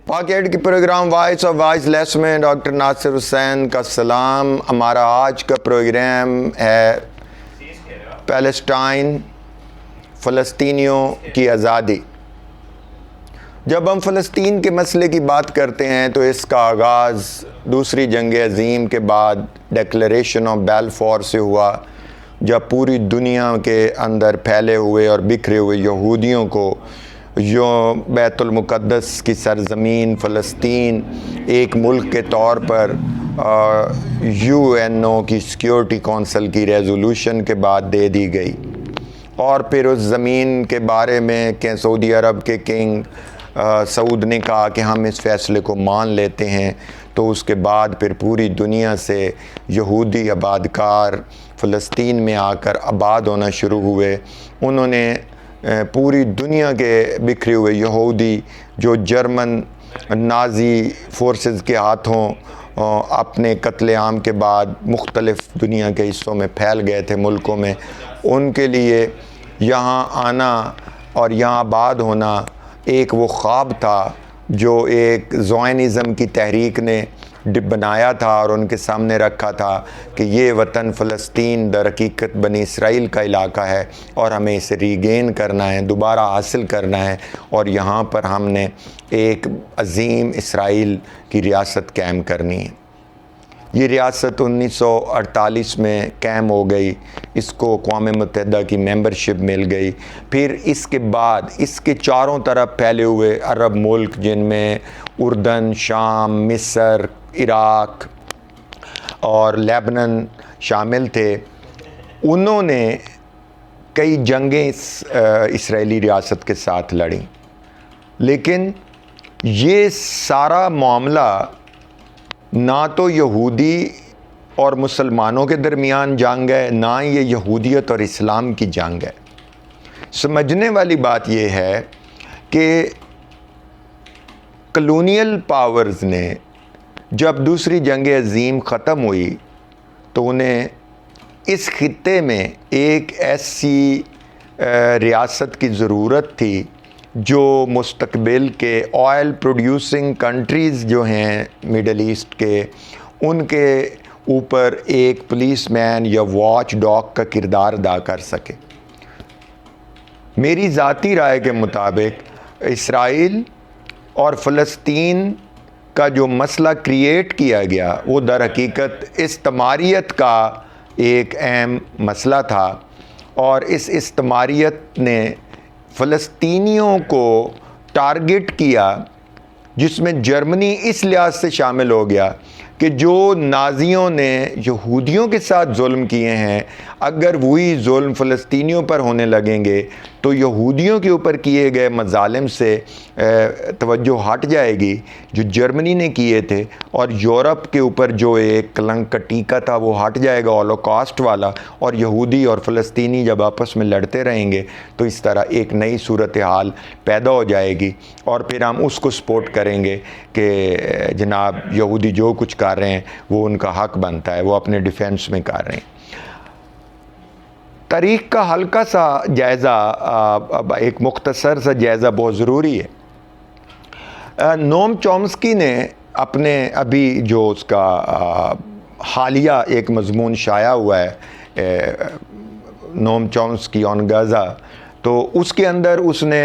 پاک ایڈ کی programme voice اور وائس لیس میں ڈاکٹر ناصر حسین کا سلام۔ ہمارا آج کا پروگرام ہے پیلسٹائن، فلسطینیوں کی آزادی۔ جب ہم فلسطین کے مسئلے کی بات کرتے ہیں تو اس کا آغاز دوسری جنگ عظیم کے بعد ڈیکلیریشن آف بیلفور سے ہوا، جب پوری دنیا کے اندر پھیلے ہوئے اور بکھرے ہوئے یہودیوں کو بیت المقدس کی سرزمین فلسطین ایک ملک کے طور پر UN کی سیکیورٹی کونسل کی ریزولوشن کے بعد دے دی گئی، اور پھر اس زمین کے بارے میں کہ سعودی عرب کے کنگ سعود نے کہا کہ ہم اس فیصلے کو مان لیتے ہیں، تو اس کے بعد پھر پوری دنیا سے یہودی آبادکار فلسطین میں آ کر آباد ہونا شروع ہوئے۔ انہوں نے پوری دنیا کے بکھرے ہوئے یہودی جو جرمن نازی فورسز کے ہاتھوں اپنے قتل عام کے بعد مختلف دنیا کے حصوں میں پھیل گئے تھے ملکوں میں، ان کے لیے یہاں آنا اور یہاں آباد ہونا ایک وہ خواب تھا جو ایک زائنزم کی تحریک نے بنایا تھا اور ان کے سامنے رکھا تھا کہ یہ وطن فلسطین در حقیقت بنی اسرائیل کا علاقہ ہے اور ہمیں اسے ریگین کرنا ہے، دوبارہ حاصل کرنا ہے، اور یہاں پر ہم نے ایک عظیم اسرائیل کی ریاست قائم کرنی ہے۔ یہ ریاست 1948 میں قائم ہو گئی، اس کو اقوام متحدہ کی ممبرشپ مل گئی۔ پھر اس کے بعد اس کے چاروں طرف پھیلے ہوئے عرب ملک جن میں اردن، شام، مصر، عراق اور لیبنان شامل تھے، انہوں نے کئی جنگیں اسرائیلی ریاست کے ساتھ لڑیں، لیکن یہ سارا معاملہ نہ تو یہودی اور مسلمانوں کے درمیان جنگ ہے، نہ یہ یہودیت اور اسلام کی جنگ ہے۔ سمجھنے والی بات یہ ہے کہ کلونیل پاورز نے جب دوسری جنگ عظیم ختم ہوئی تو انہیں اس خطے میں ایک ایسی ریاست کی ضرورت تھی جو مستقبل کے آئل پروڈیوسنگ کنٹریز جو ہیں مڈل ایسٹ کے، ان کے اوپر ایک پولیس مین یا واچ ڈاگ کا کردار ادا کر سکے۔ میری ذاتی رائے کے مطابق اسرائیل اور فلسطین کا جو مسئلہ کریٹ کیا گیا وہ در حقیقت استعماریت کا ایک اہم مسئلہ تھا، اور اس استعماریت نے فلسطینیوں کو ٹارگٹ کیا، جس میں جرمنی اس لحاظ سے شامل ہو گیا کہ جو نازیوں نے یہودیوں کے ساتھ ظلم کیے ہیں، اگر وہی ظلم فلسطینیوں پر ہونے لگیں گے تو یہودیوں کے اوپر کیے گئے مظالم سے توجہ ہٹ جائے گی جو جرمنی نے کیے تھے، اور یورپ کے اوپر جو ایک کلنک کا ٹیکا تھا وہ ہٹ جائے گا ہولوکاسٹ والا، اور یہودی اور فلسطینی جب آپس میں لڑتے رہیں گے تو اس طرح ایک نئی صورتحال پیدا ہو جائے گی، اور پھر ہم اس کو سپورٹ کریں گے کہ جناب یہودی جو کچھ کر رہے ہیں وہ ان کا حق بنتا ہے، وہ اپنے ڈیفینس میں کر رہے ہیں۔ تاریخ کا ہلکا سا جائزہ، ایک مختصر سا جائزہ بہت ضروری ہے۔ نوم چومسکی نے اپنے ابھی جو اس کا حالیہ ایک مضمون شائع ہوا ہے، نوم چومسکی آن غزہ، تو اس کے اندر اس نے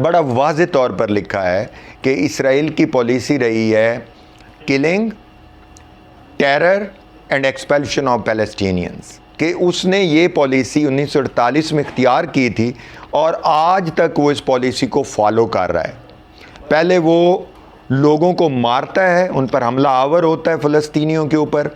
بڑا واضح طور پر لکھا ہے کہ اسرائیل کی پالیسی رہی ہے killing, terror and ایکسپیلشن of Palestinians, کہ اس نے یہ پالیسی 1948 میں اختیار کی تھی اور آج تک وہ اس پالیسی کو فالو کر رہا ہے۔ پہلے وہ لوگوں کو مارتا ہے، ان پر حملہ آور ہوتا ہے فلسطینیوں کے اوپر،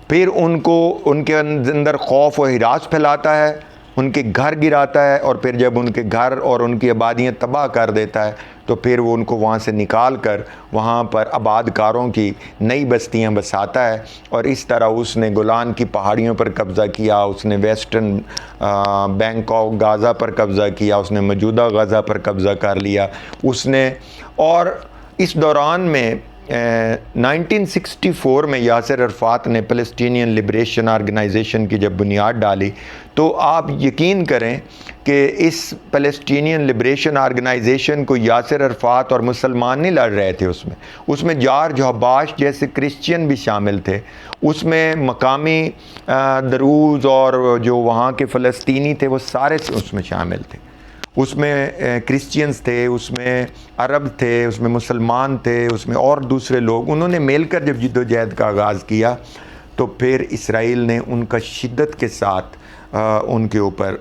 پھر ان کے اندر خوف و ہراس پھیلاتا ہے، ان کے گھر گراتا ہے، اور پھر جب ان کے گھر اور ان کی آبادیاں تباہ کر دیتا ہے تو پھر وہ ان کو وہاں سے نکال کر وہاں پر آباد کاروں کی نئی بستیاں بساتا ہے، اور اس طرح اس نے گولان کی پہاڑیوں پر قبضہ کیا، اس نے ویسٹرن بینک آف غزہ پر قبضہ کیا، اس نے موجودہ غزہ پر قبضہ کر لیا اس نے، اور اس دوران میں 1964 میں یاسر عرفات نے فلسطینین لبریشن آرگنائزیشن کی جب بنیاد ڈالی تو آپ یقین کریں کہ اس فلسطینین لبریشن آرگنائزیشن کو یاسر عرفات اور مسلمان نہیں لڑ رہے تھے، اس میں جارج حباش جیسے کرسچین بھی شامل تھے، اس میں مقامی دروز اور جو وہاں کے فلسطینی تھے وہ سارے اس میں شامل تھے، اس میں کرسچینز تھے، اس میں عرب تھے، اس میں مسلمان تھے، اس میں اور دوسرے لوگ، انہوں نے مل کر جب جد و جہد کا آغاز کیا تو پھر اسرائیل نے ان کا شدت کے ساتھ ان کے اوپر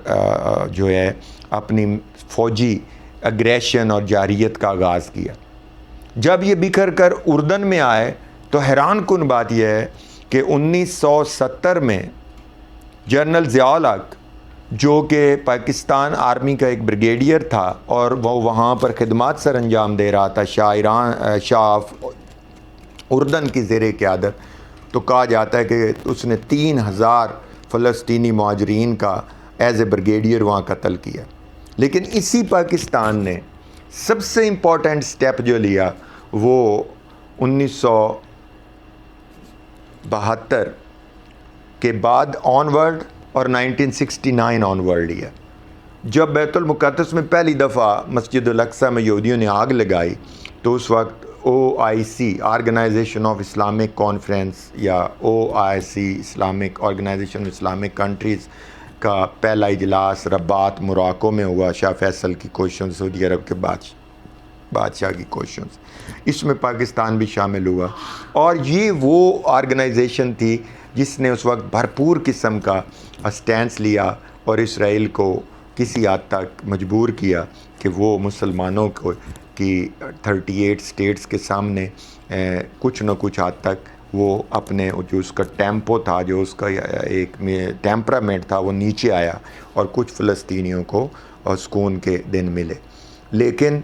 جو ہے اپنی فوجی اگریشن اور جارحیت کا آغاز کیا۔ جب یہ بکھر کر اردن میں آئے تو حیران کن بات یہ ہے کہ 1970 میں جنرل ضیاء الحق جو کہ پاکستان آرمی کا ایک بریگیڈیئر تھا اور وہ وہاں پر خدمات سر انجام دے رہا تھا شاہ اردن کی زیر قیادت، تو کہا جاتا ہے کہ اس نے 3000 فلسطینی مہاجرین کا ایز اے بریگیڈیئر وہاں قتل کیا۔ لیکن اسی پاکستان نے سب سے امپورٹنٹ سٹیپ جو لیا وہ 1972 کے بعد آن ورلڈ اور 1969 آن ورلڈ لیا، جب بیت المقدس میں پہلی دفعہ مسجد الاقصیٰ میں یہودیوں نے آگ لگائی تو اس وقت OIC organization of Islamic conference یا OIC Islamic organization of Islamic countries کا پہلا اجلاس رباط موراکو میں ہوا، شاہ فیصل کی کوششوں، سعودی عرب کے بادشاہ کی کوششوں، اس میں پاکستان بھی شامل ہوا، اور یہ وہ آرگنائزیشن تھی جس نے اس وقت بھرپور قسم کا اسٹینس لیا اور اسرائیل کو کسی حد تک مجبور کیا کہ وہ مسلمانوں کو کی 38 سٹیٹس کے سامنے کچھ نہ کچھ حد تک وہ اپنے جو اس کا ٹیمپو تھا، جو اس کا ایک ٹیمپرامنٹ تھا، وہ نیچے آیا اور کچھ فلسطینیوں کو سکون کے دن ملے۔ لیکن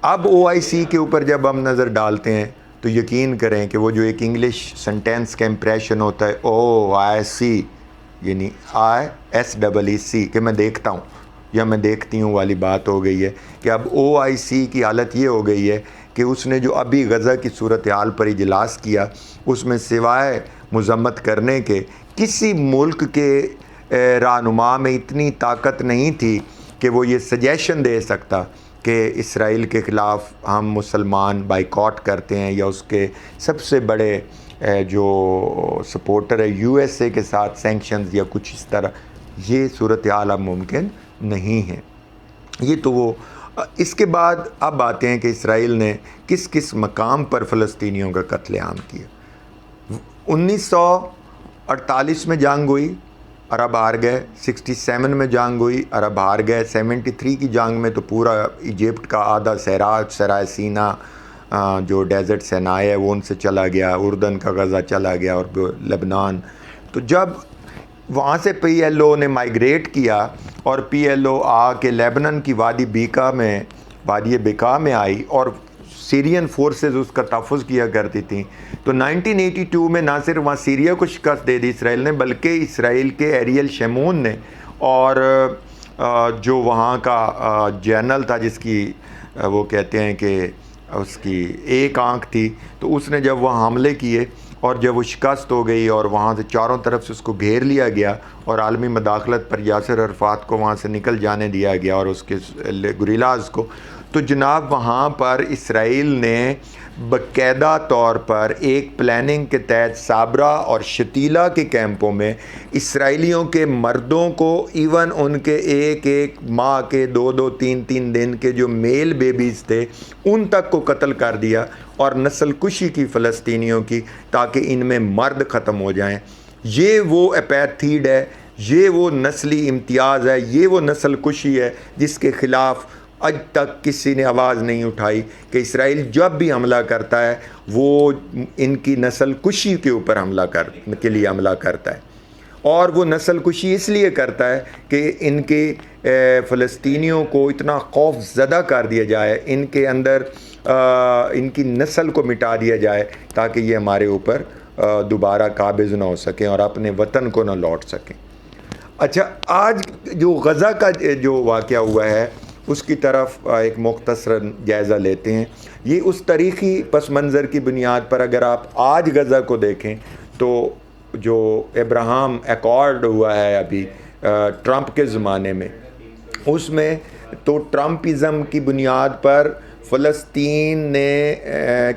اب OIC کے اوپر جب ہم نظر ڈالتے ہیں تو یقین کریں کہ وہ جو ایک انگلش سنٹینس کا امپریشن ہوتا ہے OIC یعنی ISEEC کہ میں دیکھتا ہوں یا میں دیکھتی ہوں والی بات ہو گئی ہے کہ اب OIC کی حالت یہ ہو گئی ہے کہ اس نے جو ابھی غزہ کی صورتحال پر اجلاس کیا اس میں سوائے مذمت کرنے کے کسی ملک کے رہنما میں اتنی طاقت نہیں تھی کہ وہ یہ سجیشن دے سکتا کہ اسرائیل کے خلاف ہم مسلمان بائیکاٹ کرتے ہیں، یا اس کے سب سے بڑے جو سپورٹر ہے USA کے ساتھ سینکشنز یا کچھ اس طرح، یہ صورتحال اب ممکن نہیں ہے۔ یہ تو وہ اس کے بعد اب آتے ہیں کہ اسرائیل نے کس کس مقام پر فلسطینیوں کا قتل عام کیا۔ 1948 میں جنگ ہوئی، عرب ہار گئے، 67 میں جنگ ہوئی، عرب ہار گئے، 73 کی جنگ میں تو پورا ایجپٹ کا آدھا صحرائے سینا جو ڈیزرٹ سینائے ہے وہ ان سے چلا گیا، اردن کا غزہ چلا گیا اور لبنان۔ تو جب وہاں سے PLO نے مائیگریٹ کیا اور PLO آ کے لیبنان کی وادی بقا میں آئی اور سیرین فورسز اس کا تحفظ کیا کرتی تھیں، تو 1982 میں نہ صرف وہاں سیریا کو شکست دے دی اسرائیل نے، بلکہ اسرائیل کے ایریل شمون نے اور جو وہاں کا جنرل تھا جس کی وہ کہتے ہیں کہ اس کی ایک آنکھ تھی، تو اس نے جب وہاں حملے کیے اور جب وہ شکست ہو گئی اور وہاں سے چاروں طرف سے اس کو گھیر لیا گیا اور عالمی مداخلت پر یاسر عرفات کو وہاں سے نکل جانے دیا گیا اور اس کے گوریلاز کو، تو جناب وہاں پر اسرائیل نے باقاعدہ طور پر ایک پلاننگ کے تحت صابرہ اور شتیلہ کے کیمپوں میں اسرائیلیوں کے مردوں کو، ایون ان کے ایک ماہ کے 2-3 دن کے جو میل بیبیز تھے ان تک کو قتل کر دیا اور نسل کشی کی فلسطینیوں کی، تاکہ ان میں مرد ختم ہو جائیں۔ یہ وہ اپیتھیڈ ہے، یہ وہ نسلی امتیاز ہے، یہ وہ نسل کشی ہے جس کے خلاف آج تک کسی نے آواز نہیں اٹھائی کہ اسرائیل جب بھی حملہ کرتا ہے وہ ان کی نسل کشی کے اوپر کے لیے حملہ کرتا ہے، اور وہ نسل کشی اس لیے کرتا ہے کہ ان کے فلسطینیوں کو اتنا خوف زدہ کر دیا جائے، ان کے اندر ان کی نسل کو مٹا دیا جائے تاکہ یہ ہمارے اوپر دوبارہ قابض نہ ہو سکیں اور اپنے وطن کو نہ لوٹ سکیں۔ اچھا، آج جو غزہ کا جو واقعہ ہوا ہے اس کی طرف ایک مختصر جائزہ لیتے ہیں۔ یہ اس تاریخی پس منظر کی بنیاد پر اگر آپ آج غزہ کو دیکھیں تو جو ابراہم ایکارڈ ہوا ہے ابھی ٹرمپ کے زمانے میں، اس میں تو ٹرمپزم کی بنیاد پر فلسطین نے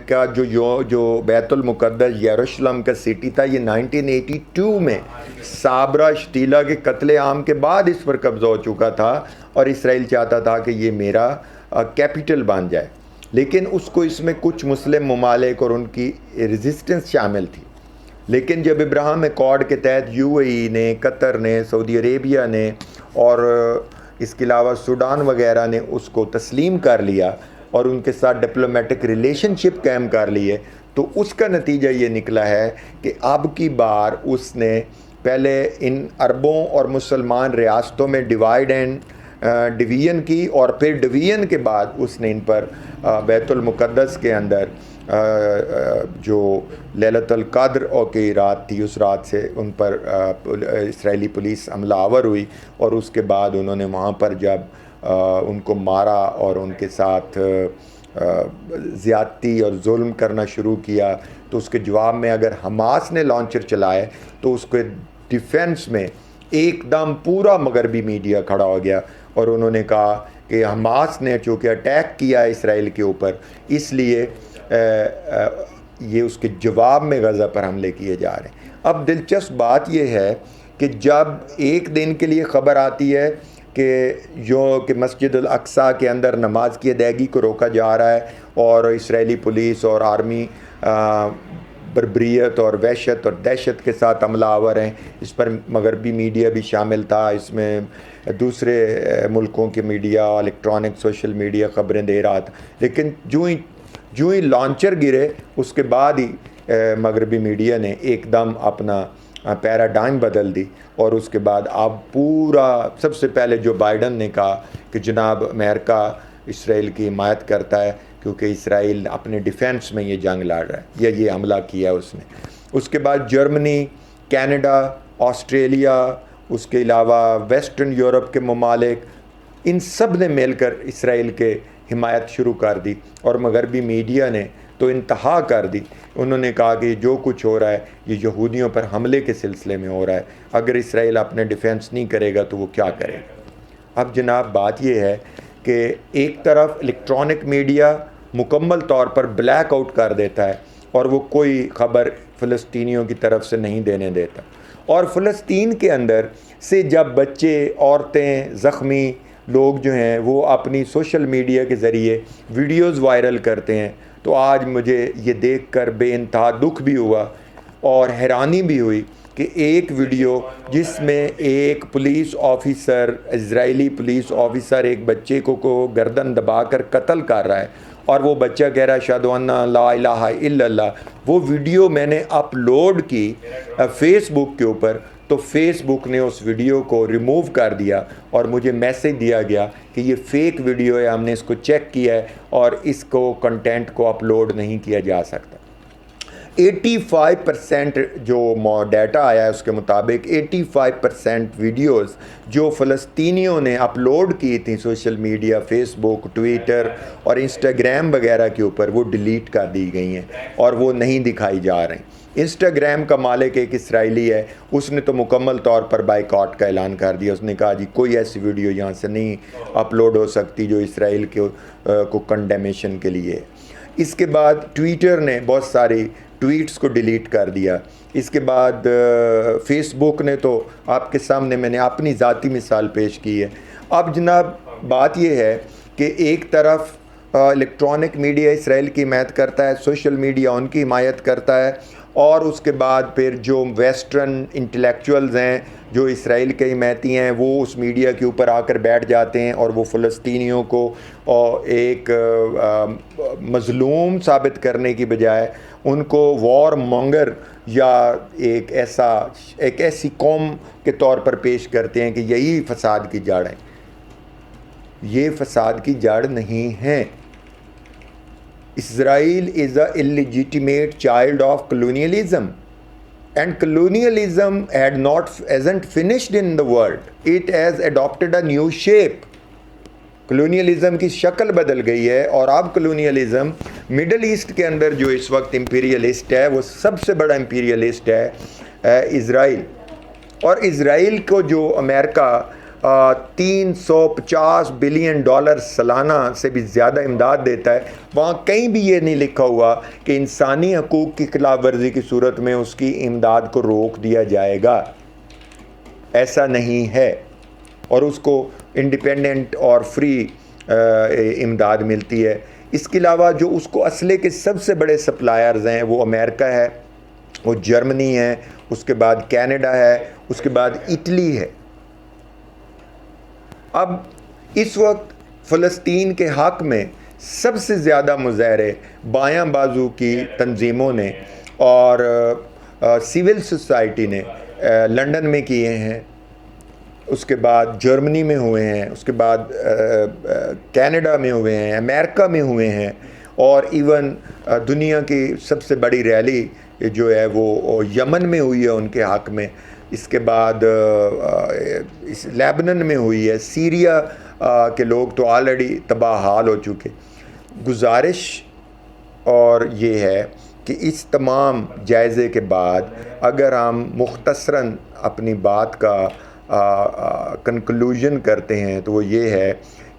کا جو بیت المقدس یروشلم کا سٹی تھا، یہ 1982 میں صابرہ شتیلہ کے قتل عام کے بعد اس پر قبضہ ہو چکا تھا، اور اسرائیل چاہتا تھا کہ یہ میرا کیپٹل بن جائے، لیکن اس میں کچھ مسلم ممالک اور ان کی ریزسٹنس شامل تھی۔ لیکن جب ابراہم ایکارڈ کے تحت یو اے ای نے، قطر نے، سعودی عربیہ نے اور اس کے علاوہ سوڈان وغیرہ نے اس کو تسلیم کر لیا اور ان کے ساتھ ڈپلومیٹک ریلیشن شپ قائم کر لیے، تو اس کا نتیجہ یہ نکلا ہے کہ اب کی بار اس نے پہلے ان عربوں اور مسلمان ریاستوں میں ڈیوائیڈ اینڈ ڈویژن کی، اور پھر ڈویژن کے بعد اس نے ان پر بیت المقدس کے اندر جو لیلۃ القدر کی رات تھی، اس رات سے ان پر اسرائیلی پولیس حملہ آور ہوئی، اور اس کے بعد انہوں نے وہاں پر جب ان کو مارا اور ان کے ساتھ زیادتی اور ظلم کرنا شروع کیا، تو اس کے جواب میں اگر حماس نے لانچر چلائے تو اس کے ڈیفنس میں ایک دم پورا مغربی میڈیا کھڑا ہو گیا، اور انہوں نے کہا کہ حماس نے چونکہ اٹیک کیا اسرائیل کے اوپر، اس لیے یہ اس کے جواب میں غزہ پر حملے کیے جا رہے ہیں۔ اب دلچسپ بات یہ ہے کہ جب ایک دن کے لیے خبر آتی ہے کہ مسجد الاقصیٰ کے اندر نماز کی ادائیگی کو روکا جا رہا ہے، اور اسرائیلی پولیس اور آرمی بربریت اور وحشت اور دہشت کے ساتھ حملہ آور ہیں، اس پر مغربی میڈیا بھی شامل تھا، اس میں دوسرے ملکوں کے میڈیا، الیکٹرانک سوشل میڈیا خبریں دے رہا تھا، لیکن جو ہی لانچر گرے اس کے بعد ہی مغربی میڈیا نے ایک دم اپنا پیراڈائم بدل دی، اور اس کے بعد اب پورا سب سے پہلے جو بائیڈن نے کہا کہ جناب امریکہ اسرائیل کی حمایت کرتا ہے کیونکہ اسرائیل اپنے ڈیفنس میں یہ جنگ لڑ رہا ہے، یا یہ حملہ کیا اس نے۔ اس کے بعد جرمنی، کینیڈا، آسٹریلیا، اس کے علاوہ ویسٹرن یورپ کے ممالک، ان سب نے مل کر اسرائیل کے حمایت شروع کر دی، اور مغربی میڈیا نے تو انتہا کر دی۔ انہوں نے کہا کہ جو کچھ ہو رہا ہے یہ یہودیوں پر حملے کے سلسلے میں ہو رہا ہے، اگر اسرائیل اپنے ڈیفنس نہیں کرے گا تو وہ کیا کرے گا۔ اب جناب بات یہ ہے کہ ایک طرف الیکٹرانک میڈیا مکمل طور پر بلیک آؤٹ کر دیتا ہے، اور وہ کوئی خبر فلسطینیوں کی طرف سے نہیں دینے دیتا، اور فلسطین کے اندر سے جب بچے، عورتیں، زخمی لوگ جو ہیں وہ اپنی سوشل میڈیا کے ذریعے ویڈیوز وائرل کرتے ہیں، تو آج مجھے یہ دیکھ کر بے انتہا دکھ بھی ہوا اور حیرانی بھی ہوئی کہ ایک ویڈیو جس میں ایک پولیس آفیسر، اسرائیلی پولیس آفیسر ایک بچے کو گردن دبا کر قتل کر رہا ہے، اور وہ بچہ کہہ رہا ہے اشہد ان لا الہ الا اللہ، وہ ویڈیو میں نے اپلوڈ کی فیس بک کے اوپر، تو فیس بک نے اس ویڈیو کو ریموو کر دیا، اور مجھے میسیج دیا گیا کہ یہ فیک ویڈیو ہے، ہم نے اس کو چیک کیا ہے اور اس کو کنٹینٹ کو اپلوڈ نہیں کیا جا سکتا۔ 85% جو ڈیٹا آیا ہے اس کے مطابق 85% ویڈیوز جو فلسطینیوں نے اپلوڈ کی تھیں سوشل میڈیا، فیس بک، ٹویٹر اور انسٹاگرام وغیرہ کے اوپر، وہ ڈیلیٹ کر دی گئی ہیں اور وہ نہیں دکھائی جا رہی۔ انسٹاگرام کا مالک ایک اسرائیلی ہے، اس نے تو مکمل طور پر بائیکاٹ کا اعلان کر دیا، اس نے کہا جی کوئی ایسی ویڈیو یہاں سے نہیں اپلوڈ ہو سکتی جو اسرائیل کو کنڈیمیشن کے لیے۔ اس کے بعد ٹویٹر نے بہت ساری ٹویٹس کو ڈیلیٹ کر دیا۔ اس کے بعد فیس بک نے تو آپ کے سامنے میں نے اپنی ذاتی مثال پیش کی ہے۔ اب جناب بات یہ ہے کہ ایک طرف الیکٹرانک میڈیا اسرائیل کی حمایت کرتا ہے، سوشل میڈیا ان کی حمایت کرتا ہے، اور اس کے بعد پھر جو ویسٹرن انٹلیکچوئلز ہیں جو اسرائیل کے حمایتی ہیں وہ اس میڈیا کے اوپر آ کر بیٹھ جاتے ہیں اور وہ فلسطینیوں کو ایک مظلوم ثابت کرنے کی بجائے ان کو وار مونگر یا ایک ایسی قوم کے طور پر پیش کرتے ہیں کہ یہی فساد کی جڑ ہے۔ یہ فساد کی جڑ نہیں ہے۔ Israel is a illegitimate child of colonialism, and colonialism hasn't finished in the world. It has adopted a new shape. Colonialism کی شکل بدل گئی ہے، اور اب کلونیلزم مڈل ایسٹ کے اندر جو اس وقت امپیریلسٹ ہے وہ سب سے بڑا امپیریلسٹ ہے اسرائیل. اور اسرائیل کو جو امریکہ $350 بلین سالانہ سے بھی زیادہ امداد دیتا ہے، وہاں کہیں بھی یہ نہیں لکھا ہوا کہ انسانی حقوق کی خلاف ورزی کی صورت میں اس کی امداد کو روک دیا جائے گا. ایسا نہیں ہے، اور اس کو انڈیپینڈنٹ اور فری امداد ملتی ہے. اس کے علاوہ جو اس کو اسلحے کے سب سے بڑے سپلائرز ہیں وہ امریکہ ہے، وہ جرمنی ہے، اس کے بعد کینیڈا ہے، اس کے بعد اٹلی ہے. اب اس وقت فلسطین کے حق میں سب سے زیادہ مظاہرے بایاں بازو کی تنظیموں نے اور سول سوسائٹی نے لندن میں کیے ہیں، اس کے بعد جرمنی میں ہوئے ہیں، اس کے بعد کینیڈا میں ہوئے ہیں، امریکہ میں ہوئے ہیں، اور ایون دنیا کی سب سے بڑی ریلی جو ہے وہ یمن میں ہوئی ہے ان کے حق میں. اس کے بعد لیبنن میں ہوئی ہے. سیریا کے لوگ تو آلریڈی تباہ حال ہو چکے. گزارش اور یہ ہے کہ اس تمام جائزے کے بعد اگر ہم مختصراً اپنی بات کا کنکلوژن کرتے ہیں تو وہ یہ ہے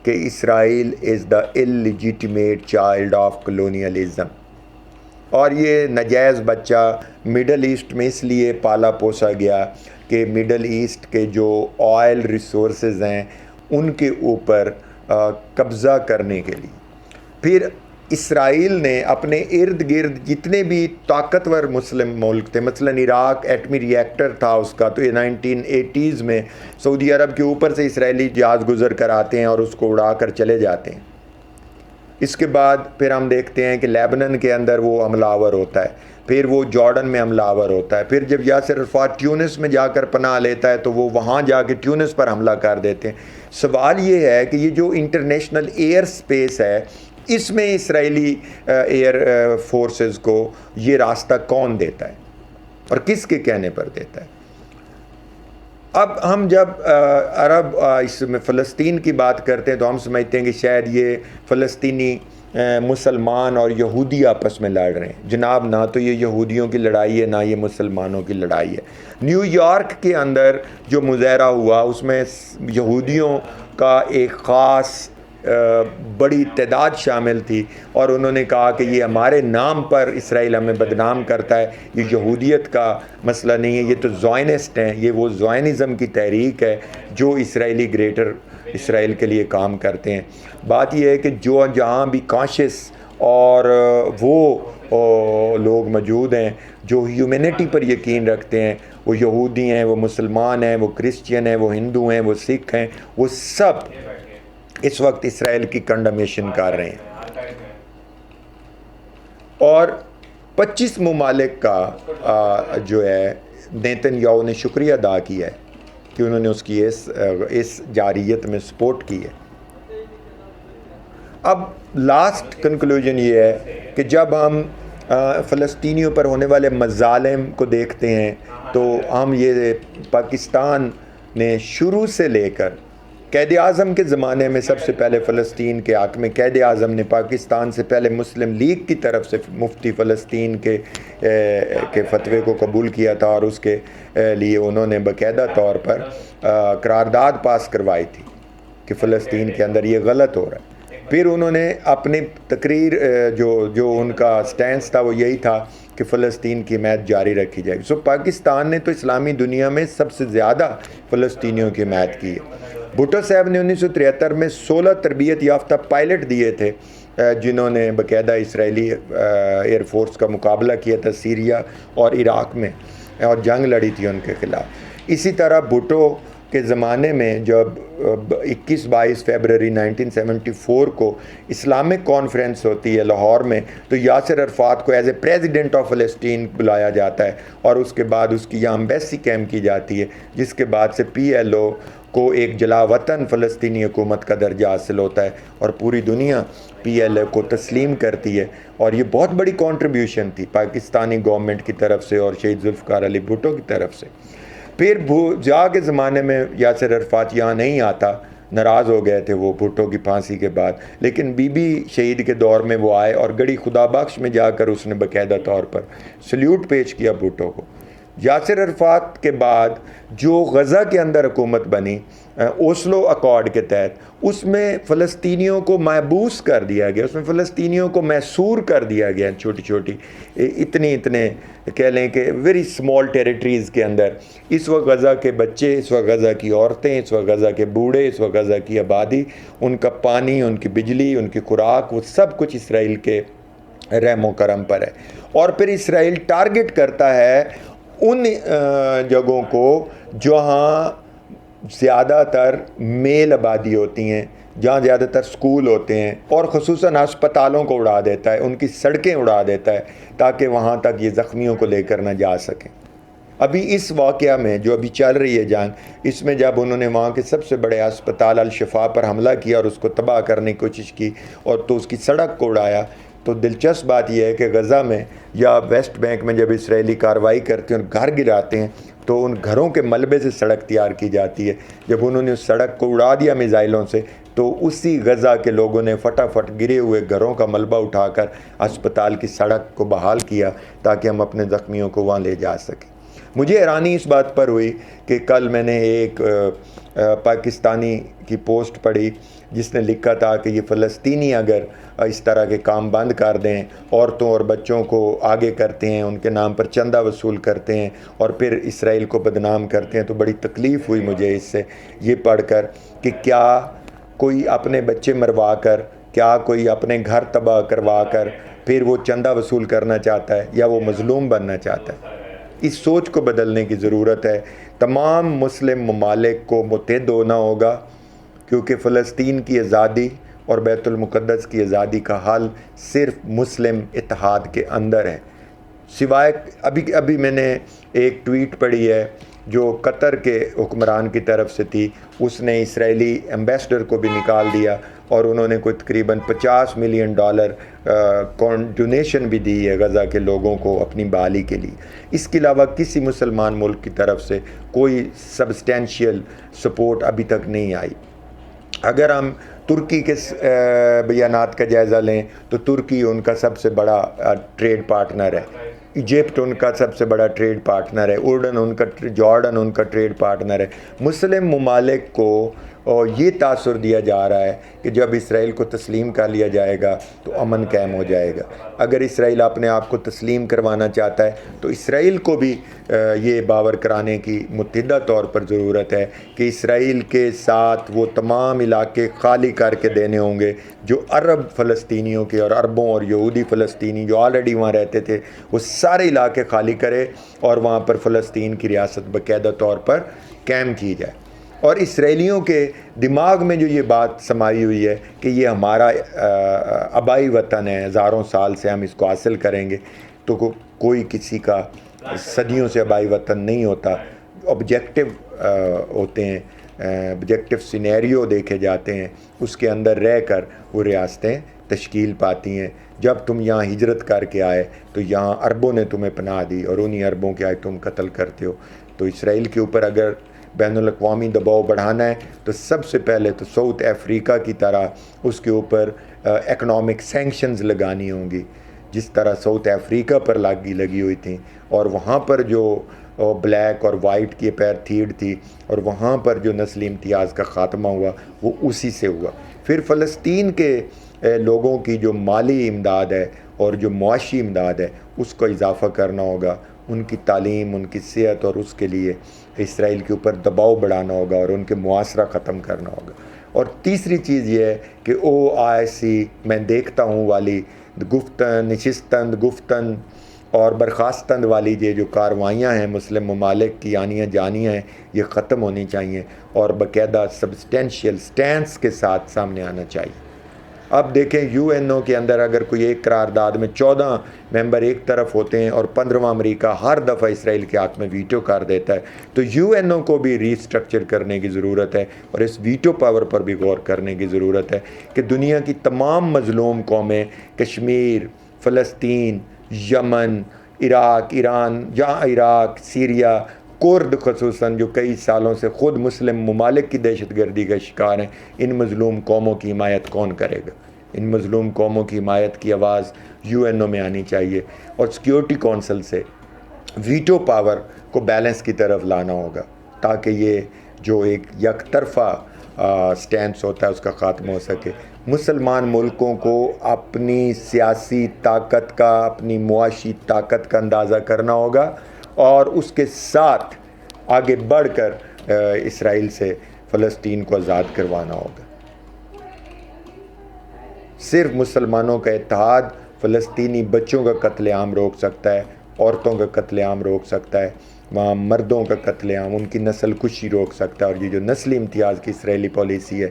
کہ اسرائیل از دا illegitimatate چائلڈ آف کلونیلزم. اور یہ ناجائز بچہ مڈل ایسٹ میں اس لیے پالا پوسا گیا کہ مڈل ایسٹ کے جو آئل ریسورسز ہیں ان کے اوپر قبضہ کرنے کے لیے. پھر اسرائیل نے اپنے ارد گرد جتنے بھی طاقتور مسلم ملک تھے، مثلا عراق ایٹمی ری ایکٹر تھا اس کا، تو یہ 1980s میں سعودی عرب کے اوپر سے اسرائیلی جہاز گزر کر آتے ہیں اور اس کو اڑا کر چلے جاتے ہیں. اس کے بعد پھر ہم دیکھتے ہیں کہ لیبنن کے اندر وہ حملہ آور ہوتا ہے، پھر وہ جارڈن میں حملہ آور ہوتا ہے، پھر جب یاسر عرفات ٹیونس میں جا کر پناہ لیتا ہے تو وہ وہاں جا کے ٹیونس پر حملہ کر دیتے ہیں. سوال یہ ہے کہ یہ جو انٹرنیشنل ایئر سپیس ہے اس میں اسرائیلی ایئر فورسز کو یہ راستہ کون دیتا ہے اور کس کے کہنے پر دیتا ہے؟ اب ہم جب عرب اس میں فلسطین کی بات کرتے ہیں تو ہم سمجھتے ہیں کہ شاید یہ فلسطینی مسلمان اور یہودی آپس میں لڑ رہے ہیں. جناب نہ تو یہ یہودیوں کی لڑائی ہے نہ یہ مسلمانوں کی لڑائی ہے. نیو یارک کے اندر جو مظاہرہ ہوا اس میں یہودیوں کا ایک خاص بڑی تعداد شامل تھی، اور انہوں نے کہا کہ یہ ہمارے نام پر اسرائیل ہمیں بدنام کرتا ہے. یہ یہودیت کا مسئلہ نہیں ہے، یہ تو زائنسٹ ہیں، یہ وہ زائنزم کی تحریک ہے جو اسرائیلی گریٹر اسرائیل کے لیے کام کرتے ہیں. بات یہ ہے کہ جو جہاں بھی کانشیس اور وہ لوگ موجود ہیں جو ہیومینٹی پر یقین رکھتے ہیں، وہ یہودی ہیں، وہ مسلمان ہیں، وہ کرسچین ہیں، وہ ہندو ہیں، وہ سکھ ہیں، وہ سب اس وقت اسرائیل کی کنڈمنیشن کر رہے ہیں. اور 25 ممالک کا جو ہے نیتن یاہو نے شکریہ ادا کیا ہے کہ انہوں نے اس کی اس جاریت میں سپورٹ کی ہے. اب لاسٹ کنکلوژن یہ ہے کہ جب ہم فلسطینیوں پر ہونے والے مظالم کو دیکھتے ہیں تو ہم یہ پاکستان نے شروع سے لے کر قائد اعظم کے زمانے میں سب سے پہلے فلسطین کے حق میں قائد اعظم نے پاکستان سے پہلے مسلم لیگ کی طرف سے مفتی فلسطین کے فتوے کو قبول کیا تھا، اور اس کے لیے انہوں نے باقاعدہ طور پر قرارداد پاس کروائی تھی کہ فلسطین کے اندر یہ غلط ہو رہا ہے. پھر انہوں نے اپنی تقریر جو ان کا سٹینس تھا وہ یہی تھا کہ فلسطین کی حمایت جاری رکھی جائے گی. پاکستان نے تو اسلامی دنیا میں سب سے زیادہ فلسطینیوں کی حمایت کی ہے. بھٹو صاحب نے 1973 میں 16 تربیت یافتہ پائلٹ دیے تھے جنہوں نے باقاعدہ اسرائیلی ایئر فورس کا مقابلہ کیا تھا سیریا اور عراق میں، اور جنگ لڑی تھی ان کے خلاف. اسی طرح بھٹو کے زمانے میں جب 21-22 فیبروری 1974 کو اسلامک کانفرنس ہوتی ہے لاہور میں، تو یاسر عرفات کو ایز اے پریزیڈنٹ آف فلسطین بلایا جاتا ہے، اور اس کے بعد اس کی یہاں ایمبیسی قائم کی جاتی ہے، جس کے بعد سے PLO کو ایک جلا وطن فلسطینی حکومت کا درجہ حاصل ہوتا ہے، اور پوری دنیا PLO کو تسلیم کرتی ہے. اور یہ بہت بڑی کنٹریبیوشن تھی پاکستانی گورنمنٹ کی طرف سے اور شہید ذوالفقار علی بھٹو کی طرف سے. پھر جا کے زمانے میں یاسر عرفات یہاں نہیں آتا، ناراض ہو گئے تھے وہ بھٹو کی پھانسی کے بعد، لیکن بی بی شہید کے دور میں وہ آئے اور گڑھی خدا بخش میں جا کر اس نے باقاعدہ طور پر سلیوٹ پیش کیا بھٹو کو۔ یاسر عرفات کے بعد جو غزہ کے اندر حکومت بنی اوسلو اکارڈ کے تحت، اس میں فلسطینیوں کو محبوس کر دیا گیا، اس میں فلسطینیوں کو محصور کر دیا گیا، چھوٹی چھوٹی اتنے کہہ لیں کہ ویری اسمال ٹیریٹریز کے اندر۔ اس وقت غزہ کے بچے، اس وقت غزہ کی عورتیں، اس وقت غزہ کے بوڑھے، اس وقت غزہ کی آبادی، ان کا پانی، ان کی بجلی، ان کی خوراک، وہ سب کچھ اسرائیل کے رحم و کرم پر ہے۔ اور پھر اسرائیل ٹارگٹ کرتا ہے ان جگہوں کو جہاں زیادہ تر میل آبادی ہوتی ہیں، جہاں زیادہ تر سکول ہوتے ہیں، اور خصوصاً ہسپتالوں کو اڑا دیتا ہے، ان کی سڑکیں اڑا دیتا ہے تاکہ وہاں تک یہ زخمیوں کو لے کر نہ جا سکیں۔ ابھی اس واقعہ میں جو ابھی چل رہی ہے جنگ، اس میں جب انہوں نے وہاں کے سب سے بڑے ہسپتال الشفا پر حملہ کیا اور اس کو تباہ کرنے کی کوشش کی اور تو اس کی سڑک کو اڑایا، تو دلچسپ بات یہ ہے کہ غزہ میں یا ویسٹ بینک میں جب اسرائیلی کارروائی کرتے ہیں اور گھر گراتے ہیں تو ان گھروں کے ملبے سے سڑک تیار کی جاتی ہے۔ جب انہوں نے اس سڑک کو اڑا دیا میزائلوں سے، تو اسی غزہ کے لوگوں نے فٹافٹ گرے ہوئے گھروں کا ملبہ اٹھا کر اسپتال کی سڑک کو بحال کیا تاکہ ہم اپنے زخمیوں کو وہاں لے جا سکیں۔ مجھے حیرانی اس بات پر ہوئی کہ کل میں نے ایک پاکستانی کی پوسٹ پڑھی جس نے لکھا تھا کہ یہ فلسطینی اگر اس طرح کے کام بند کر دیں، عورتوں اور بچوں کو آگے کرتے ہیں، ان کے نام پر چندہ وصول کرتے ہیں اور پھر اسرائیل کو بدنام کرتے ہیں، تو بڑی تکلیف ہوئی مجھے اس سے یہ پڑھ کر کہ کیا کوئی اپنے بچے مروا کر، کیا کوئی اپنے گھر تباہ کروا کر پھر وہ چندہ وصول کرنا چاہتا ہے یا وہ مظلوم بننا چاہتا ہے؟ اس سوچ کو بدلنے کی ضرورت ہے۔ تمام مسلم ممالک کو متحد ہونا ہوگا، کیونکہ فلسطین کی آزادی اور بیت المقدس کی آزادی کا حل صرف مسلم اتحاد کے اندر ہے۔ سوائے ابھی میں نے ایک ٹویٹ پڑھی ہے جو قطر کے حکمران کی طرف سے تھی، اس نے اسرائیلی ایمبیسڈر کو بھی نکال دیا اور انہوں نے کوئی تقریباً $50 ملین ڈونیشن بھی دی ہے غزہ کے لوگوں کو اپنی بحالی کے لیے۔ اس کے علاوہ کسی مسلمان ملک کی طرف سے کوئی سبسٹینشیل سپورٹ ابھی تک نہیں آئی۔ اگر ہم ترکی کے بیانات کا جائزہ لیں تو ترکی ان کا سب سے بڑا ٹریڈ پارٹنر ہے، ایجپٹ ان کا سب سے بڑا ٹریڈ پارٹنر ہے، جارڈن ان کا ٹریڈ پارٹنر ہے۔ مسلم ممالک کو یہ تاثر دیا جا رہا ہے کہ جب اسرائیل کو تسلیم کر لیا جائے گا تو امن قائم ہو جائے گا۔ اگر اسرائیل اپنے آپ کو تسلیم کروانا چاہتا ہے تو اسرائیل کو بھی یہ باور کرانے کی متحدہ طور پر ضرورت ہے کہ اسرائیل کے ساتھ وہ تمام علاقے خالی کر کے دینے ہوں گے جو عرب فلسطینیوں کے اور عربوں اور یہودی فلسطینی جو آلریڈی وہاں رہتے تھے، وہ سارے علاقے خالی کرے اور وہاں پر فلسطین کی ریاست باقاعدہ طور پر قائم کی جائے۔ اور اسرائیلیوں کے دماغ میں جو یہ بات سمائی ہوئی ہے کہ یہ ہمارا آبائی وطن ہے، ہزاروں سال سے ہم اس کو حاصل کریں گے، تو کوئی کسی کا صدیوں سے آبائی وطن نہیں ہوتا۔ آبجیکٹیو ہوتے ہیں، آبجیکٹیو سینیریو دیکھے جاتے ہیں، اس کے اندر رہ کر وہ ریاستیں تشکیل پاتی ہیں۔ جب تم یہاں ہجرت کر کے آئے تو یہاں عربوں نے تمہیں پناہ دی اور انہی عربوں کے آئے تم قتل کرتے ہو۔ تو اسرائیل کے اوپر اگر بین الاقوامی دباؤ بڑھانا ہے تو سب سے پہلے تو ساؤتھ افریقہ کی طرح اس کے اوپر اکنامک سینکشنز لگانی ہوں گی، جس طرح ساؤتھ افریقہ پر لگی ہوئی تھیں، اور وہاں پر جو بلیک اور وائٹ کی اپیرتھیڈ تھی اور وہاں پر جو نسلی امتیاز کا خاتمہ ہوا وہ اسی سے ہوا۔ پھر فلسطین کے لوگوں کی جو مالی امداد ہے اور جو معاشی امداد ہے اس کو اضافہ کرنا ہوگا، ان کی تعلیم، ان کی صحت، اور اس کے لیے اسرائیل کے اوپر دباؤ بڑھانا ہوگا اور ان کے معاشرہ ختم کرنا ہوگا۔ اور تیسری چیز یہ ہے کہ OIC میں دیکھتا ہوں والی گفتن اور برخاستند والی یہ جو کاروائیاں ہیں مسلم ممالک کی آنیاں جانیاں ہیں، یہ ختم ہونی چاہیے اور باقاعدہ سبسٹینشیل سٹینس کے ساتھ سامنے آنا چاہیے۔ اب دیکھیں UN کے اندر اگر کوئی ایک قرارداد میں 14 ممبر ایک طرف ہوتے ہیں اور 15واں امریکہ ہر دفعہ اسرائیل کے حق میں ویٹو کر دیتا ہے، تو UN کو بھی ری اسٹرکچر کرنے کی ضرورت ہے اور اس ویٹو پاور پر بھی غور کرنے کی ضرورت ہے کہ دنیا کی تمام مظلوم قومیں، کشمیر، فلسطین، یمن، عراق، ایران، جہاں عراق، سیریا، کرد خصوصاً جو کئی سالوں سے خود مسلم ممالک کی دہشت گردی کا شکار ہیں، ان مظلوم قوموں کی حمایت کون کرے گا؟ ان مظلوم قوموں کی حمایت کی آواز UN میں آنی چاہیے، اور سیکیورٹی کونسل سے ویٹو پاور کو بیلنس کی طرف لانا ہوگا، تاکہ یہ جو ایک یک طرفہ سٹینس ہوتا ہے اس کا خاتمہ ہو سکے۔ مسلمان ملکوں کو اپنی سیاسی طاقت کا، اپنی معاشی طاقت کا اندازہ کرنا ہوگا، اور اس کے ساتھ آگے بڑھ کر اسرائیل سے فلسطین کو آزاد کروانا ہوگا۔ صرف مسلمانوں کا اتحاد فلسطینی بچوں کا قتل عام روک سکتا ہے، عورتوں کا قتل عام روک سکتا ہے، وہاں مردوں کا قتل عام، ان کی نسل کشی روک سکتا ہے۔ اور یہ جو نسلی امتیاز کی اسرائیلی پالیسی ہے،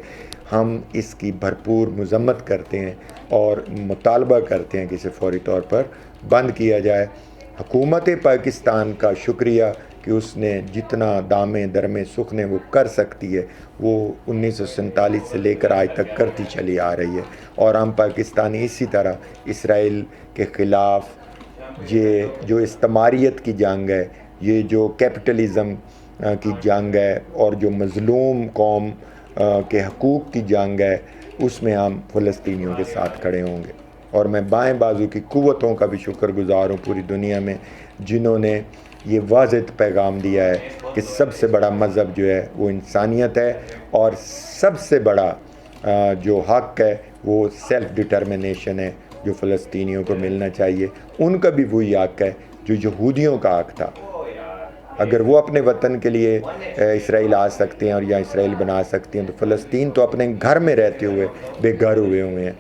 ہم اس کی بھرپور مذمت کرتے ہیں اور مطالبہ کرتے ہیں کہ اسے فوری طور پر بند کیا جائے۔ حکومت پاکستان کا شکریہ کہ اس نے جتنا دامے درمے سکھنے وہ کر سکتی ہے، وہ 1947 سے لے کر آج تک کرتی چلی آ رہی ہے، اور ہم پاکستانی اسی طرح اسرائیل کے خلاف یہ جو استعماریت کی جنگ ہے، یہ جو کیپٹلزم کی جنگ ہے، اور جو مظلوم قوم کے حقوق کی جنگ ہے، اس میں ہم فلسطینیوں کے ساتھ کھڑے ہوں گے۔ اور میں بائیں بازو کی قوتوں کا بھی شکر گزار ہوں پوری دنیا میں، جنہوں نے یہ واضح پیغام دیا ہے کہ سب سے بڑا مذہب جو ہے وہ انسانیت ہے، اور سب سے بڑا جو حق ہے وہ سیلف ڈٹرمنیشن ہے، جو فلسطینیوں کو ملنا چاہیے۔ ان کا بھی وہی حق ہے جو یہودیوں کا حق تھا۔ اگر وہ اپنے وطن کے لیے اسرائیل آ سکتے ہیں اور یہاں اسرائیل بنا سکتے ہیں، تو فلسطین تو اپنے گھر میں رہتے ہوئے بے گھر ہوئے ہیں۔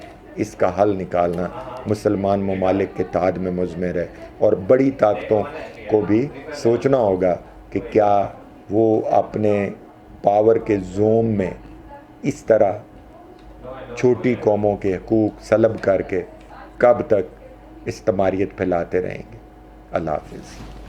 اس کا حل نکالنا مسلمان ممالک کے اتحاد میں مضمر ہے، اور بڑی طاقتوں کو بھی سوچنا ہوگا کہ کیا وہ اپنے پاور کے زوم میں اس طرح چھوٹی قوموں کے حقوق سلب کر کے کب تک استعماریت پھیلاتے رہیں گے۔ اللہ حافظ۔